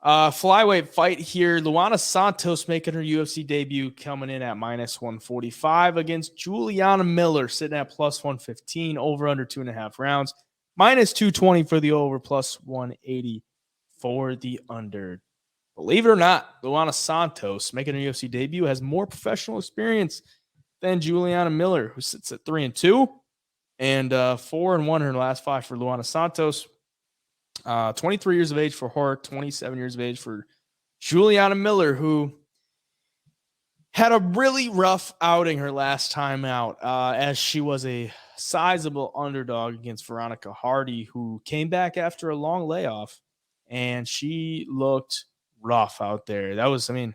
Flyweight fight here. Luana Santos making her UFC debut, coming in at -145 against Juliana Miller, sitting at +115, over under 2.5 rounds, -220 for the over, +180 for the under. Believe it or not, Luana Santos making her UFC debut has more professional experience than Juliana Miller, who sits at 3-2 and 4-1 in her last five for Luana Santos. 23 years of age for her, 27 years of age for Juliana Miller, who had a really rough outing her last time out, as she was a sizable underdog against Veronica Hardy, who came back after a long layoff, and she looked rough out there. That was, I mean,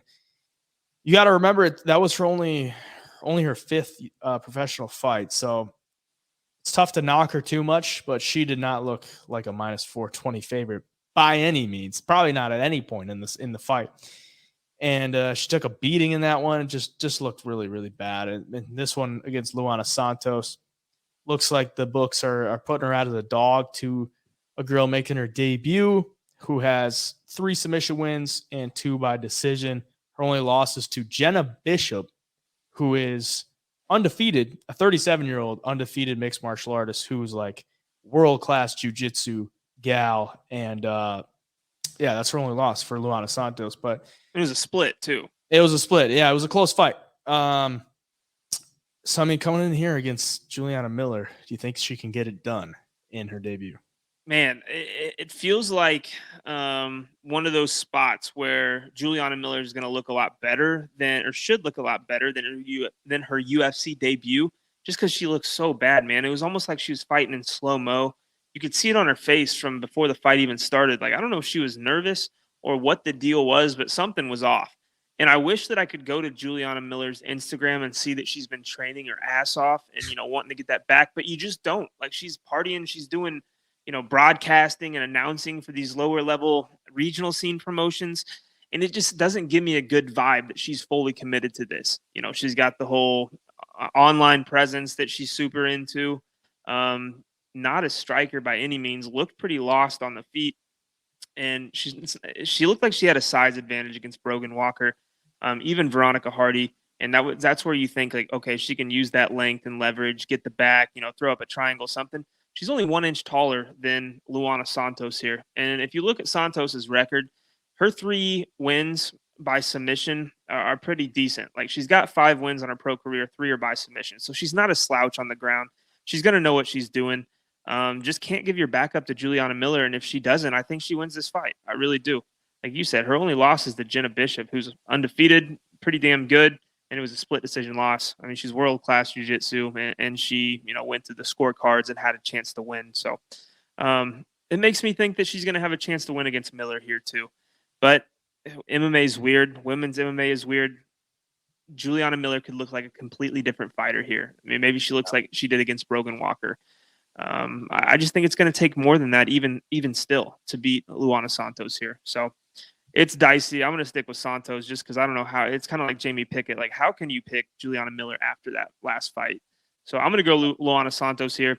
you got to remember that was her only her fifth professional fight, so it's tough to knock her too much, but she did not look like a -420 favorite by any means. Probably not at any point in the fight. And she took a beating in that one. Just looked really, really bad. And this one against Luana Santos looks like the books are putting her out of the dog to a girl making her debut who has 3 submission wins and 2 by decision. Her only loss is to Jenna Bishop, who is undefeated, a 37-year-old undefeated mixed martial artist who's like world-class jiu-jitsu gal. And yeah, that's her only loss for Luana Santos. But it was a split too. It was a split. Yeah, it was a close fight. So, I mean, coming in here against Juliana Miller, do you think she can get it done in her debut? Man, it feels like one of those spots where Juliana Miller is going to look a lot better than, or should look a lot better than her UFC debut, just because she looks so bad, man. It was almost like she was fighting in slow-mo. You could see it on her face from before the fight even started. Like, I don't know if she was nervous or what the deal was, but something was off. And I wish that I could go to Juliana Miller's Instagram and see that she's been training her ass off and, wanting to get that back, but you just don't. Like, she's partying, she's doing broadcasting and announcing for these lower level regional scene promotions. And it just doesn't give me a good vibe that she's fully committed to this. She's got the whole online presence that she's super into. Not a striker by any means, looked pretty lost on the feet. And she looked like she had a size advantage against Brogan Walker, even Veronica Hardy. And that's where you think, like, okay, she can use that length and leverage, get the back, throw up a triangle, something. She's only 1 inch taller than Luana Santos here. And if you look at Santos's record, her 3 wins by submission are pretty decent. Like, she's got 5 wins on her pro career, 3 are by submission. So she's not a slouch on the ground. She's going to know what she's doing. Just can't give your back up to Juliana Miller. And if she doesn't, I think she wins this fight. I really do. Like you said, her only loss is to Jenna Bishop, who's undefeated, pretty damn good. And it was a split decision loss. I mean, she's world-class jiu-jitsu, and she, went to the scorecards and had a chance to win. So it makes me think that she's going to have a chance to win against Miller here too. But MMA is weird. Women's MMA is weird. Juliana Miller could look like a completely different fighter here. I mean, maybe she looks like she did against Brogan Walker. I just think it's going to take more than that, even still, to beat Luana Santos here. So it's dicey. I'm going to stick with Santos just because I don't know how. It's kind of like Jamie Pickett. Like, how can you pick Juliana Miller after that last fight? So I'm going to go Luana Santos here.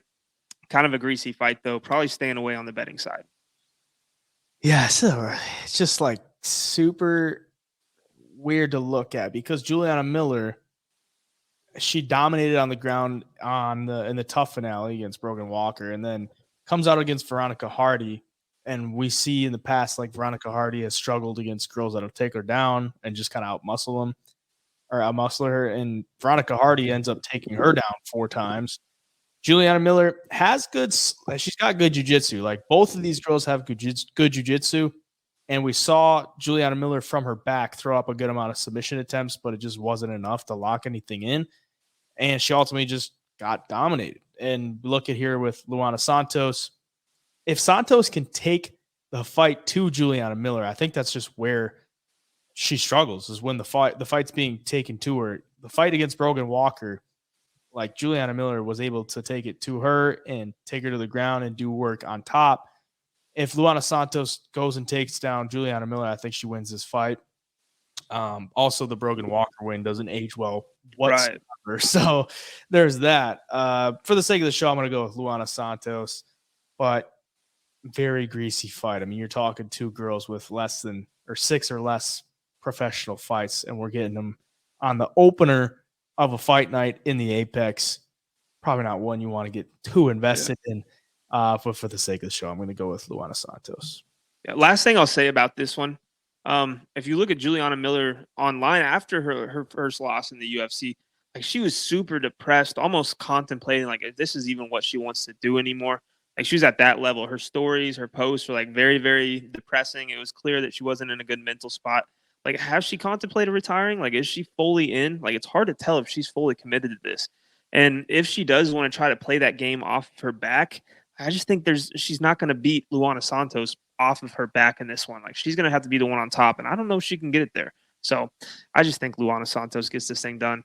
Kind of a greasy fight, though. Probably staying away on the betting side. Yeah, so it's just like super weird to look at because Juliana Miller, she dominated on the ground in the tough finale against Brogan Walker, and then comes out against Veronica Hardy. And we see in the past, like, Veronica Hardy has struggled against girls that'll take her down and just kind of outmuscle them or outmuscle her. And Veronica Hardy ends up taking her down 4 times. Juliana Miller has she's got good jiu-jitsu. Like, both of these girls have good jiu-jitsu. And we saw Juliana Miller from her back throw up a good amount of submission attempts, but it just wasn't enough to lock anything in. And she ultimately just got dominated. And look at here with Luana Santos. If Santos can take the fight to Juliana Miller, I think that's just where she struggles, is when the fight's being taken to her. The fight against Brogan Walker, like, Juliana Miller was able to take it to her and take her to the ground and do work on top. If Luana Santos goes and takes down Juliana Miller, I think she wins this fight. Also, the Brogan Walker win doesn't age well whatsoever. Right. So there's that. For the sake of the show, I'm going to go with Luana Santos. But very greasy fight. I mean, you're talking two girls with less than or 6 or less professional fights, and we're getting them on the opener of a fight night in the Apex. Probably not one you want to get too invested in. But for the sake of the show, I'm going to go with Luana Santos. Yeah, last thing I'll say about this one, if you look at Juliana Miller online after her first loss in the UFC, like she was super depressed, almost contemplating like if this is even what she wants to do anymore. Like she was at that level. Her stories, her posts were like very, very depressing. It was clear that she wasn't in a good mental spot. Like, has she contemplated retiring? Like, is she fully in? Like, it's hard to tell if she's fully committed to this. And if she does want to try to play that game off of her back, I just think she's not going to beat Luana Santos off of her back in this one. Like, she's going to have to be the one on top, and I don't know if she can get it there. So I just think Luana Santos gets this thing done.